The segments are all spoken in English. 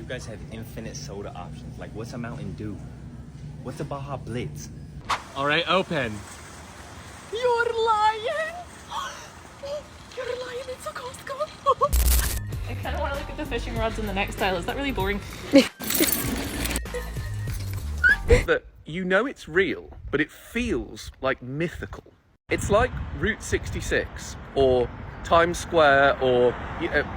you guys have infinite soda options. Like, what's a Mountain Dew? What's a Baja Blitz? All right, open. You're lying! You're lying, it's a Costco! I kind of want to look at the fishing rods in the next aisle. Is that really boring? That you know it's real, but it feels like mythical. It's like Route 66 or Times Square or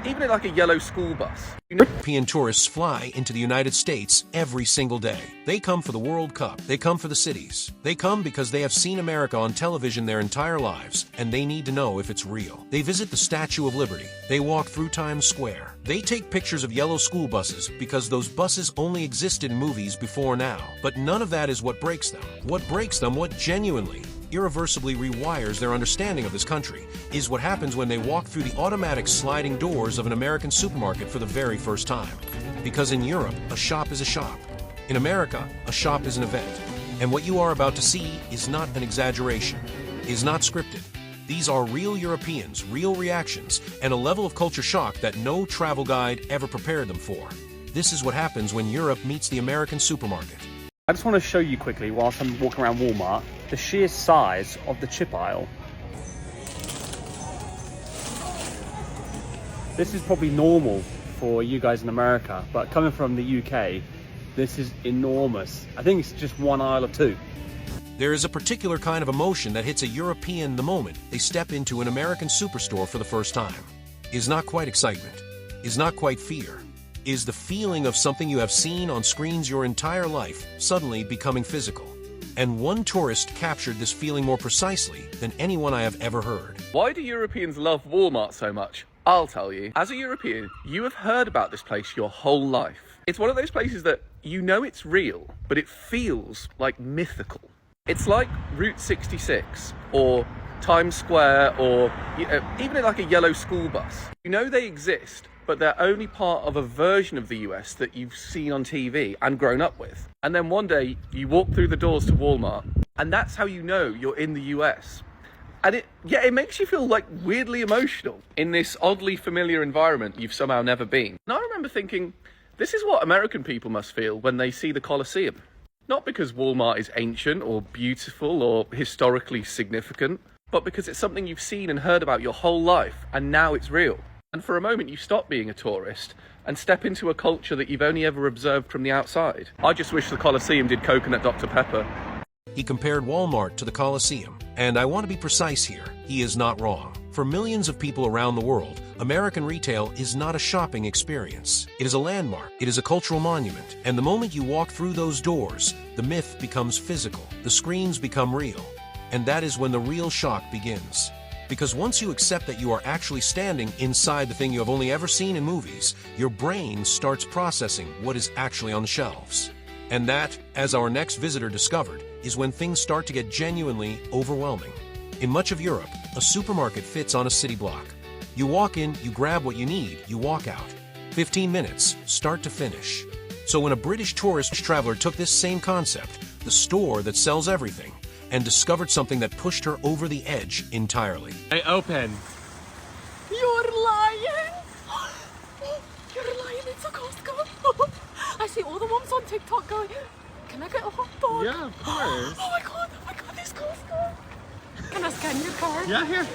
even like a yellow school bus. European tourists fly into the United States every single day. They come for the World Cup. They come for the cities. They come because they have seen America on television their entire lives, and they need to know if it's real. They visit the Statue of Liberty. They walk through Times Square. They take pictures of yellow school buses because those buses only existed in movies before now. But none of that is what breaks them. What breaks them, what genuinely, irreversibly rewires their understanding of this country, is what happens when they walk through the automatic sliding doors of an American supermarket for the very first time. Because in Europe, a shop is a shop. In America, a shop is an event. And what you are about to see is not an exaggeration, is not scripted. These are real Europeans, real reactions, and a level of culture shock that no travel guide ever prepared them for. This is what happens when Europe meets the American supermarket. I just want to show you quickly, whilst I'm walking around Walmart, the sheer size of the chip aisle. This is probably normal for you guys in America, but coming from the UK, this is enormous. I think it's just one aisle or two. There is a particular kind of emotion that hits a European the moment they step into an American superstore for the first time. Is not quite excitement, is not quite fear, is the feeling of something you have seen on screens your entire life suddenly becoming physical. And one tourist captured this feeling more precisely than anyone I have ever heard. Why do Europeans love Walmart so much? I'll tell you. As a European, you have heard about this place your whole life. It's one of those places that you know it's real, but it feels like mythical. It's like Route 66 or Times Square or even like a yellow school bus. You know they exist, but they're only part of a version of the US that you've seen on TV and grown up with. And then one day you walk through the doors to Walmart, and that's how you know you're in the US. And it makes you feel like weirdly emotional in this oddly familiar environment you've somehow never been. And I remember thinking, this is what American people must feel when they see the Colosseum. Not because Walmart is ancient or beautiful or historically significant, but because it's something you've seen and heard about your whole life, and now it's real. And for a moment you stop being a tourist and step into a culture that you've only ever observed from the outside. I just wish the Colosseum did coconut Dr. Pepper. He compared Walmart to the Colosseum, and I want to be precise here, he is not wrong. For millions of people around the world, American retail is not a shopping experience. It is a landmark, it is a cultural monument, and the moment you walk through those doors, the myth becomes physical, the screens become real, and that is when the real shock begins. Because once you accept that you are actually standing inside the thing you have only ever seen in movies, your brain starts processing what is actually on the shelves. And that, as our next visitor discovered, is when things start to get genuinely overwhelming. In much of Europe, a supermarket fits on a city block. You walk in, you grab what you need, you walk out. 15 minutes, start to finish. So when a British tourist traveler took this same concept, the store that sells everything, and discovered something that pushed her over the edge entirely. I open. You're lying! You're lying, it's a Costco! I see all the moms on TikTok going, can I get a hot dog? Yeah, of course. Oh my god, it's Costco! Can I scan your card? Yeah, here.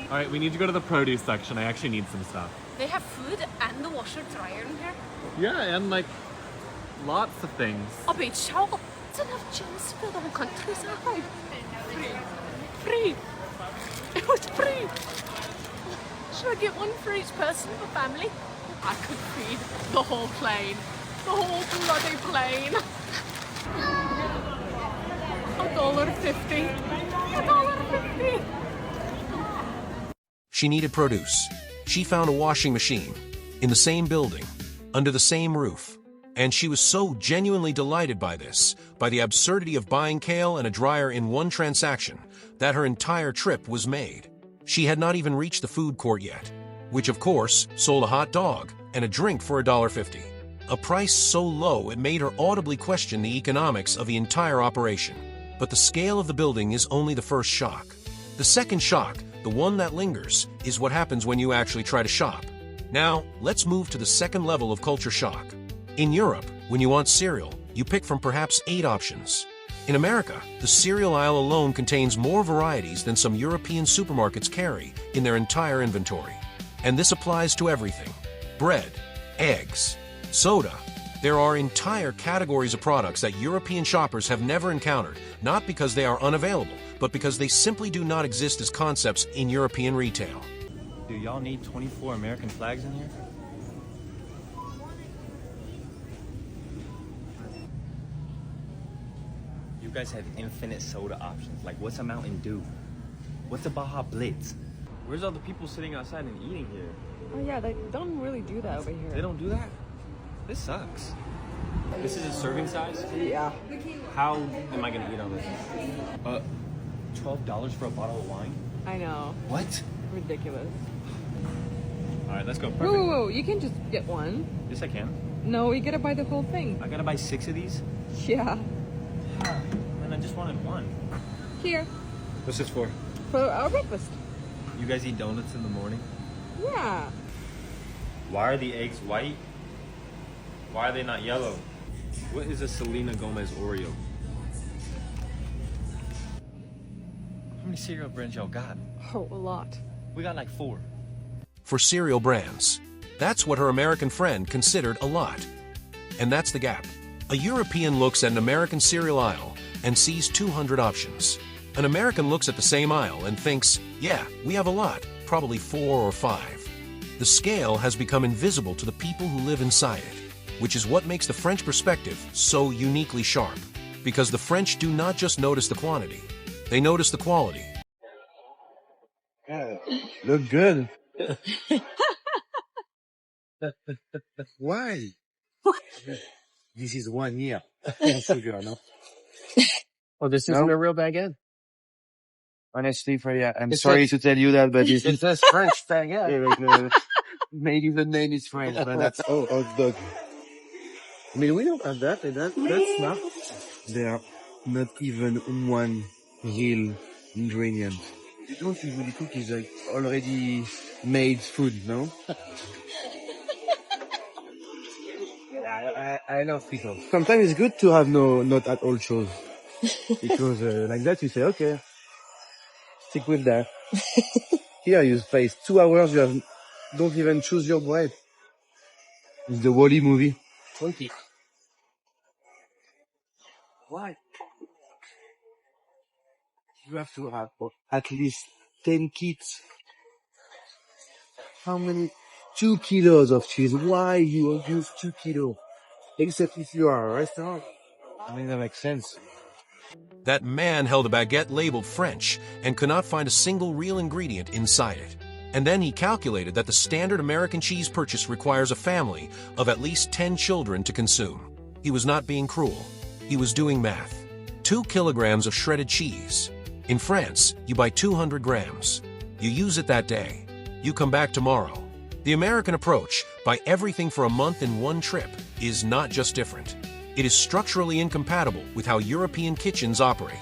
All right, we need to go to the produce section. I actually need some stuff. They have food and the washer dryer in here. Yeah, and like lots of things. A beach towel. It's enough gems to fill the whole countryside. Free. It was free. Should I get one for each person for family? I could feed the whole plane. The whole bloody plane. $1.50. $1.50. She needed produce. She found a washing machine in the same building, under the same roof. And she was so genuinely delighted by this, by the absurdity of buying kale and a dryer in one transaction, that her entire trip was made. She had not even reached the food court yet, which of course sold a hot dog and a drink for $1.50. A price so low it made her audibly question the economics of the entire operation. But the scale of the building is only the first shock. The second shock, the one that lingers, is what happens when you actually try to shop. Now, let's move to the second level of culture shock. In Europe, when you want cereal, you pick from perhaps 8 options. In America, the cereal aisle alone contains more varieties than some European supermarkets carry in their entire inventory. And this applies to everything: bread, eggs, soda. There are entire categories of products that European shoppers have never encountered, not because they are unavailable, but because they simply do not exist as concepts in European retail. Do y'all need 24 American flags in here? You guys have infinite soda options. Like, what's a Mountain Dew? What's a Baja Blitz? Where's all the people sitting outside and eating here? Oh yeah, they don't really do that over here. They don't do that? This sucks. This is a serving size? Yeah. How am I gonna eat on this? $12 for a bottle of wine? I know. What? Ridiculous. All right, let's go. Perfect. Whoa, you can just get one. Yes, I can. No, you gotta buy the whole thing. I gotta buy 6 of these? Yeah. And I just wanted one. Here, What's this for? for our breakfast. You guys eat donuts in the morning? Yeah. Why are the eggs white? Why are they not yellow? What is a Selena Gomez Oreo? How many cereal brands y'all got? Oh, a lot. We got like 4. For cereal brands, that's what her American friend considered a lot. And that's the gap. A European looks at an American cereal aisle and sees 200 options. An American looks at the same aisle and thinks, yeah, we have a lot, probably 4 or 5. The scale has become invisible to the people who live inside it, which is what makes the French perspective so uniquely sharp. Because the French do not just notice the quantity, they notice the quality. Yeah, look good. Why? This is 1 year. Sugar, no? Oh, this isn't a real baguette. Honestly, Freya, I'm It sorry says- to tell you that, but this It is says French baguette. maybe the name is French, but that's hot dog. I mean, we don't have that, and that's not. There are not even one real ingredient. You don't usually cook is like already made food, no? Yeah, I love people. Sometimes it's good to have not at all shows. Because like that you say, okay, stick with that. Here you face 2 hours, don't even choose your bread. It's the Wall-E movie. 20. Why? You have to have at least 10 kits. How many? 2 kilos of cheese. Why you use 2 kilos? Except if you are a restaurant. I mean, that makes sense. That man held a baguette labeled French and could not find a single real ingredient inside it. And then he calculated that the standard American cheese purchase requires a family of at least 10 children to consume. He was not being cruel. He was doing math. 2 kilograms of shredded cheese. In France, you buy 200 grams. You use it that day. You come back tomorrow. The American approach, buy everything for a month in one trip, is not just different. It is structurally incompatible with how European kitchens operate.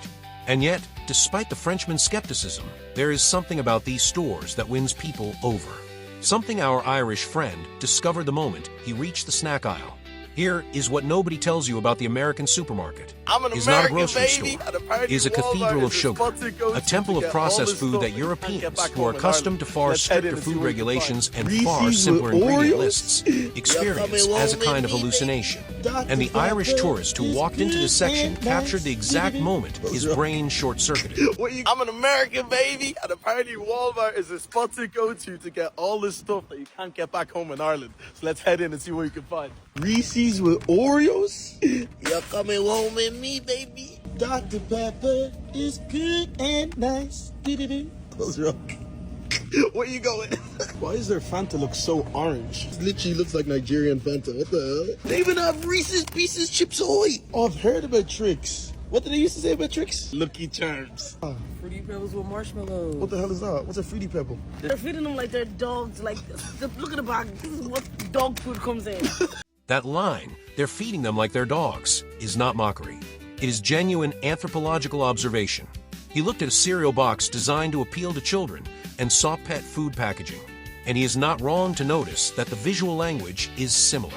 And yet, despite the Frenchman's skepticism, there is something about these stores that wins people over. Something our Irish friend discovered the moment he reached the snack aisle. Here is what nobody tells you about the American supermarket. I'm an It is not a American grocery baby. store. At a party It is a Walmart cathedral of is a sugar, spot to go a to temple get of all processed the food stuff that you can't get Europeans, back who are home in accustomed to Ireland. far Let's head in stricter and see food what we can regulations find. and far Reese's simpler with ingredient Oreos? lists, experience coming as a along kind of with me, hallucination. Dr. And the Irish Pepper tourist who is walked into this good section and captured the nice. exact moment his brain short-circuited. I'm an American baby. At a party Walmart is a spot to go to get all the stuff that you can't get back home in Ireland. So let's head in and see what we can find. Reese's with Oreos? You're coming home with me, baby. Dr. Pepper is good and nice. Close your eyes. Where you going? Why is their Fanta look so orange? It literally looks like Nigerian Fanta. What the hell? They even have Reese's Pieces Chips Ahoy. Oh, I've heard about Tricks. What did they used to say about Tricks? Lucky Charms. Fruity Pebbles with marshmallows. What the hell is that? What's a Fruity Pebble? They're feeding them like they're dogs. Like, look at the bag. This is what dog food comes in. That line, they're feeding them like they're dogs, is not mockery. It is genuine anthropological observation. He looked at a cereal box designed to appeal to children and saw pet food packaging. And he is not wrong to notice that the visual language is similar.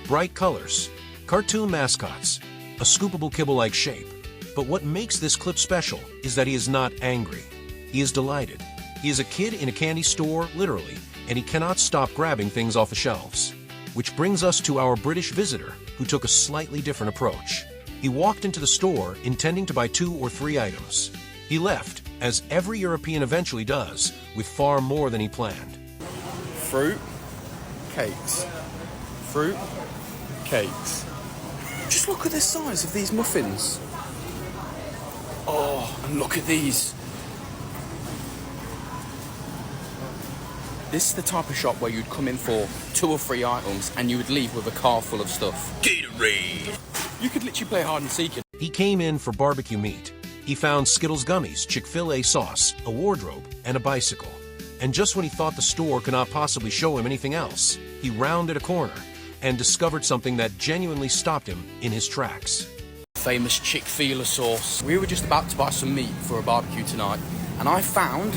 Bright colors, cartoon mascots, a scoopable kibble-like shape. But what makes this clip special is that he is not angry. He is delighted. He is a kid in a candy store, literally, and he cannot stop grabbing things off the shelves. Which brings us to our British visitor, who took a slightly different approach. He walked into the store intending to buy 2 or 3 items. He left, as every European eventually does, with far more than he planned. Fruit, cakes. Fruit, cakes. Just look at the size of these muffins. Oh, and look at these. This is the type of shop where you'd come in for 2 or 3 items and you would leave with a car full of stuff. Gatorade! You could literally play hide and seek. He came in for barbecue meat. He found Skittles gummies, Chick-fil-A sauce, a wardrobe, and a bicycle. And just when he thought the store could not possibly show him anything else, he rounded a corner and discovered something that genuinely stopped him in his tracks. Famous Chick-fil-A sauce. We were just about to buy some meat for a barbecue tonight, and I found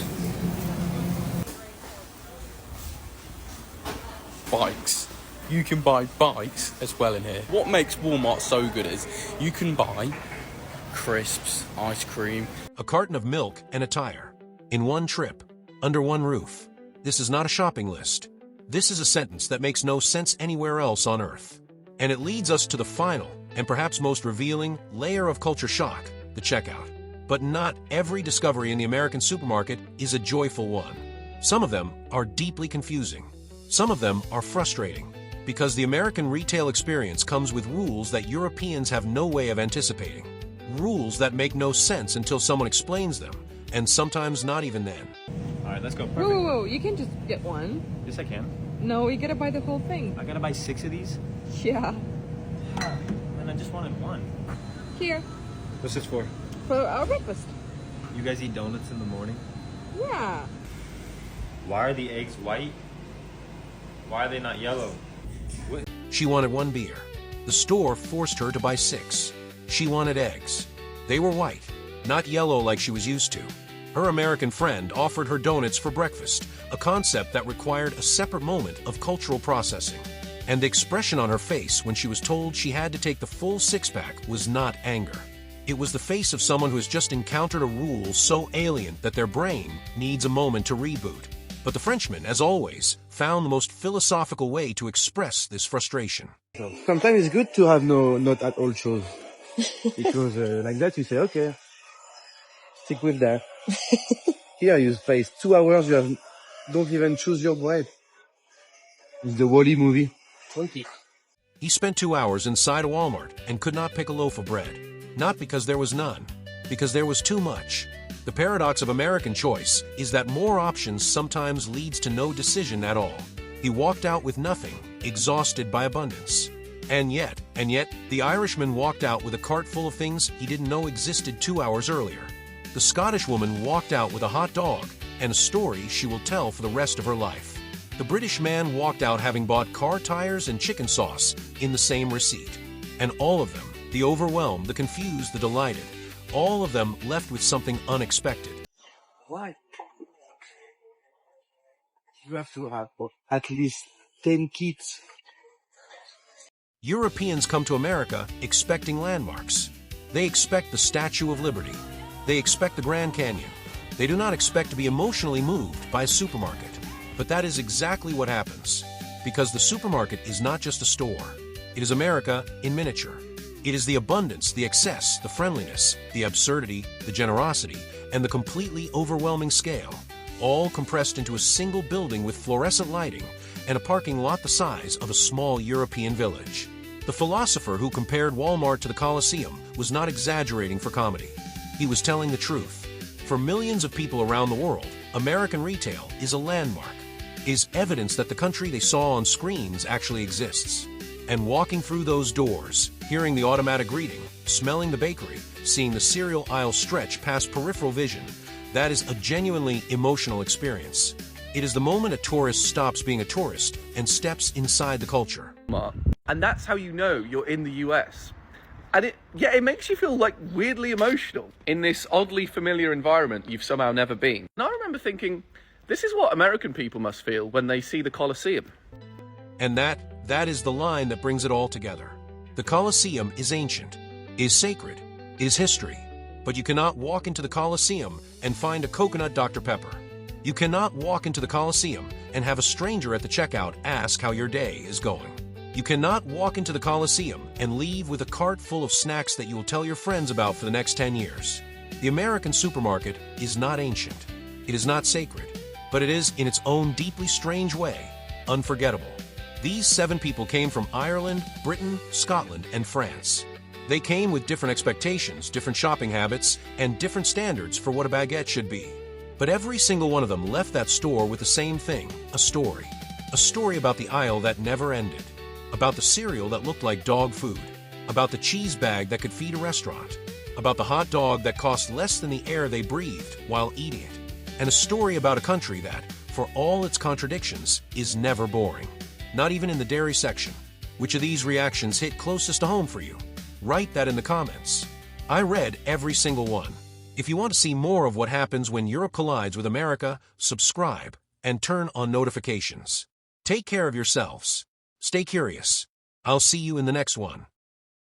bikes. You can buy bikes as well in here. What makes Walmart so good is you can buy crisps, ice cream, A carton of milk and a tire. In one trip, under one roof. This is not a shopping list. This is a sentence that makes no sense anywhere else on Earth. And it leads us to the final, and perhaps most revealing, layer of culture shock, the checkout. But not every discovery in the American supermarket is a joyful one. Some of them are deeply confusing. Some of them are frustrating, because the American retail experience comes with rules that Europeans have no way of anticipating. Rules that make no sense until someone explains them, and sometimes not even then. All right, let's go. Perfect. Whoa, you can just get one. Yes, I can. No, you gotta buy the whole thing. I gotta buy 6 of these? Yeah. Man, I just wanted one. Here, What's this for? for our breakfast. You guys eat donuts in the morning? Yeah. Why are the eggs white? Why are they not yellow? What? She wanted one beer. The store forced her to buy 6. She wanted eggs. They were white, not yellow like she was used to. Her American friend offered her donuts for breakfast, a concept that required a separate moment of cultural processing. And the expression on her face when she was told she had to take the full 6-pack was not anger. It was the face of someone who has just encountered a rule so alien that their brain needs a moment to reboot. But the Frenchman, as always, found the most philosophical way to express this frustration. Sometimes it's good to have not at all shows. Because like that you say, okay, stick with that. Here you face 2 hours, don't even choose your bread. It's the Wall-E movie. 20. He spent 2 hours inside a Walmart and could not pick a loaf of bread. Not because there was none, because there was too much. The paradox of American choice is that more options sometimes leads to no decision at all. He walked out with nothing, exhausted by abundance. And yet, the Irishman walked out with a cart full of things he didn't know existed 2 hours earlier. The Scottish woman walked out with a hot dog and a story she will tell for the rest of her life. The British man walked out having bought car tires and chicken sauce in the same receipt. And all of them, the overwhelmed, the confused, the delighted, all of them left with something unexpected. Why? You have to have at least 10 kids. Europeans come to America expecting landmarks. They expect the Statue of Liberty. They expect the Grand Canyon. They do not expect to be emotionally moved by a supermarket. But that is exactly what happens. Because the supermarket is not just a store. It is America in miniature. It is the abundance, the excess, the friendliness, the absurdity, the generosity, and the completely overwhelming scale, all compressed into a single building with fluorescent lighting and a parking lot the size of a small European village. The philosopher who compared Walmart to the Colosseum was not exaggerating for comedy. He was telling the truth. For millions of people around the world, American retail is a landmark, is evidence that the country they saw on screens actually exists. And walking through those doors, hearing the automatic greeting, smelling the bakery, seeing the cereal aisle stretch past peripheral vision, that is a genuinely emotional experience. It is the moment a tourist stops being a tourist and steps inside the culture. And that's how you know you're in the US. And it makes you feel like weirdly emotional in this oddly familiar environment you've somehow never been. And I remember thinking, This is what American people must feel when they see the Colosseum. And that is the line that brings it all together. The Colosseum is ancient, is sacred, is history, but you cannot walk into the Colosseum and find a coconut Dr. Pepper. You cannot walk into the Colosseum and have a stranger at the checkout ask how your day is going. You cannot walk into the Colosseum and leave with a cart full of snacks that you will tell your friends about for the next 10 years. The American supermarket is not ancient. It is not sacred, but it is, in its own deeply strange way, unforgettable. These 7 people came from Ireland, Britain, Scotland, and France. They came with different expectations, different shopping habits, and different standards for what a baguette should be. But every single one of them left that store with the same thing, a story. A story about the aisle that never ended, about the cereal that looked like dog food, about the cheese bag that could feed a restaurant, about the hot dog that cost less than the air they breathed while eating it, and a story about a country that, for all its contradictions, is never boring. Not even in the dairy section. Which of these reactions hit closest to home for you? Write that in the comments. I read every single one. If you want to see more of what happens when Europe collides with America, subscribe and turn on notifications. Take care of yourselves. Stay curious. I'll see you in the next one.